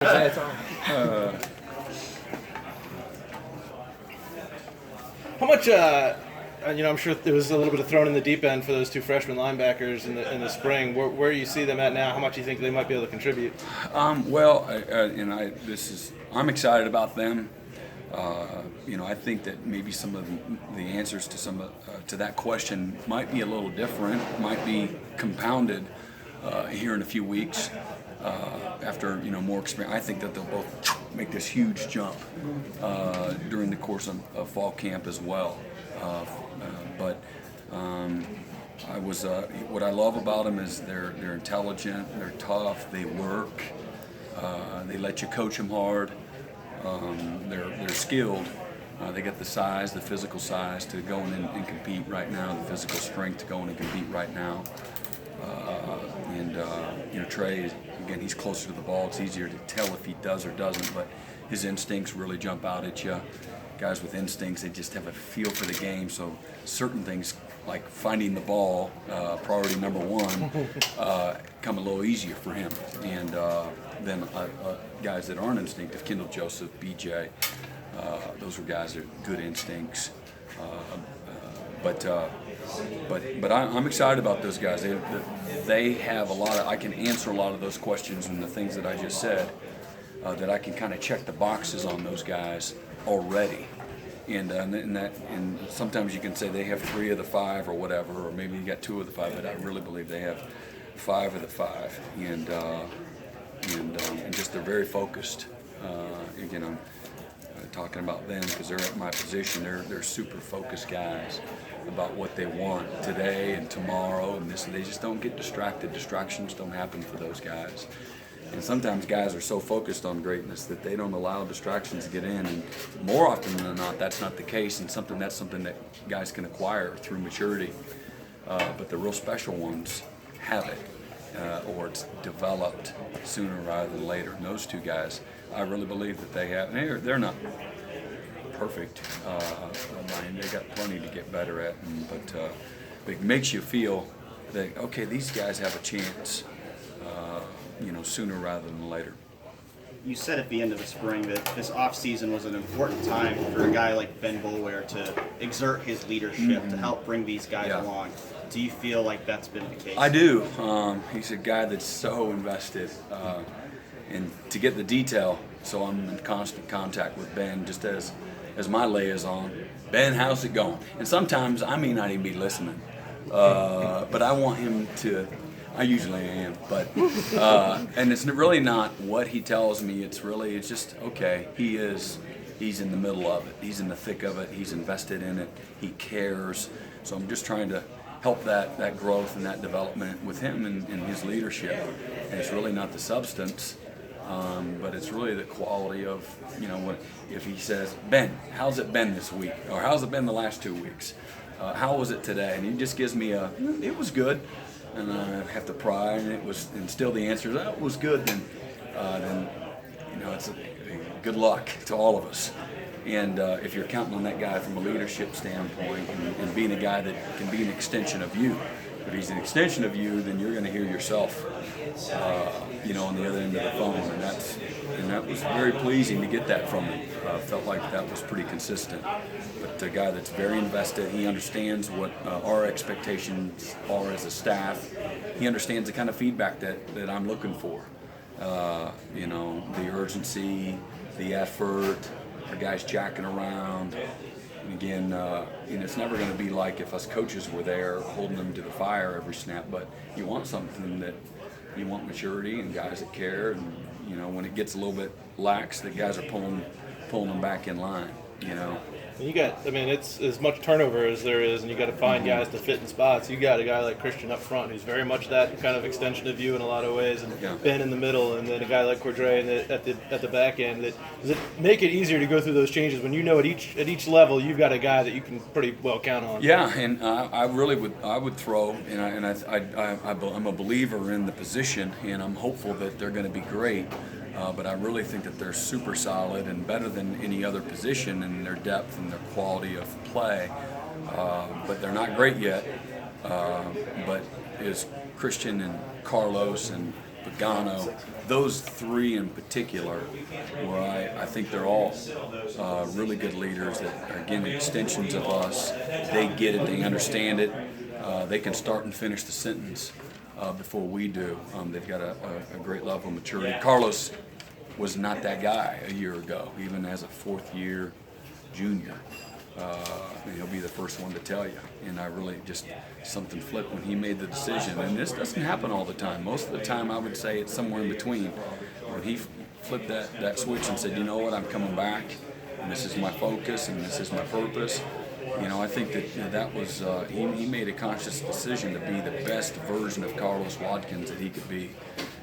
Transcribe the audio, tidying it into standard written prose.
How much, I'm sure there was a little bit of thrown in the deep end for those two freshman linebackers in the spring. Where you see them at now? How much do you think they might be able to contribute? I'm excited about them. I think that maybe some of the answers to that question might be a little different, might be compounded here in a few weeks after more experience. I think that they'll both make this huge jump during the course of fall camp as well. What I love about them is they're intelligent, they're tough, they work, they let you coach them hard. They're skilled. They got the size, the physical size to go in and compete right now, the physical strength to go in and compete right now. Trey, again, he's closer to the ball. It's easier to tell if he does or doesn't, but his instincts really jump out at you. Guys with instincts, they just have a feel for the game, so certain things like finding the ball, priority number one, come a little easier for him. And then guys that aren't instinctive, Kendall Joseph, BJ, those are guys that are good instincts. But I'm excited about those guys. They have a lot of. I can answer a lot of those questions and the things that I just said. That I can kind of check the boxes on those guys already. And sometimes you can say they have 3 of the 5 or whatever, or maybe you got 2 of the 5. But I really believe they have 5 of the 5, and just they're very focused. Again, I'm talking about them because they're at my position. They're super focused guys about what they want today and tomorrow, and they just don't get distracted. Distractions don't happen for those guys. And sometimes guys are so focused on greatness that they don't allow distractions to get in. And more often than not, that's not the case, and that's something that guys can acquire through maturity. But the real special ones have it, or it's developed sooner rather than later. And those two guys, I really believe that they have. They're not perfect. They got plenty to get better at, but it makes you feel that, okay, these guys have a chance, sooner rather than later. You said at the end of the spring that this offseason was an important time for a guy like Ben Boulware to exert his leadership to help bring these guys along. Do you feel like that's been the case? I do. He's a guy that's so invested. And to get the detail, so I'm in constant contact with Ben just as my liaison. Ben, how's it going? And sometimes I may not even be listening, but I want him to. I usually am, but and it's really not what he tells me. It's just okay. He's in the middle of it. He's in the thick of it. He's invested in it. He cares. So I'm just trying to help that growth and that development with him and his leadership. And it's really not the substance, but it's really the quality of if he says, Ben, how's it been this week, or how's it been the last 2 weeks? How was it today? And he just gives me it was good. And I have to pry, and still the answer is, it was good. Then it's a good luck to all of us. And if you're counting on that guy from a leadership standpoint and being a guy that can be an extension of you, if he's an extension of you, then you're going to hear yourself, on the other end of the phone, and that was very pleasing to get that from him. Felt like that was pretty consistent. But a guy that's very invested, he understands what our expectations are as a staff. He understands the kind of feedback that I'm looking for. The urgency, the effort, the guys jacking around. And again, it's never going to be like if us coaches were there holding them to the fire every snap, but you want something that you want maturity and guys that care, and when it gets a little bit lax, the guys are pulling them back in line. It's as much turnover as there is, and you got to find guys to fit in spots. You got a guy like Christian up front who's very much that kind of extension of you in a lot of ways, and Ben in the middle, and then a guy like Cordray at the back end. Does it make it easier to go through those changes when at each level you've got a guy that you can pretty well count on? Yeah, and I would throw, and I'm a believer in the position, and I'm hopeful that they're going to be great. But I really think that they're super solid and better than any other position in their depth and their quality of play. But they're not great yet. But is Christian and Carlos and Pagano, those three in particular, where I think they're all really good leaders that are, again, extensions of us. They get it, they understand it, they can start and finish the sentence before we do. They've got a great level of maturity. Carlos was not that guy a year ago, even as a fourth-year junior. And he'll be the first one to tell you. And I really just, something flipped when he made the decision. And this doesn't happen all the time. Most of the time, I would say it's somewhere in between. When he flipped that switch and said, you know what, I'm coming back, and this is my focus, and this is my purpose. I think that that was, he made a conscious decision to be the best version of Carlos Watkins that he could be.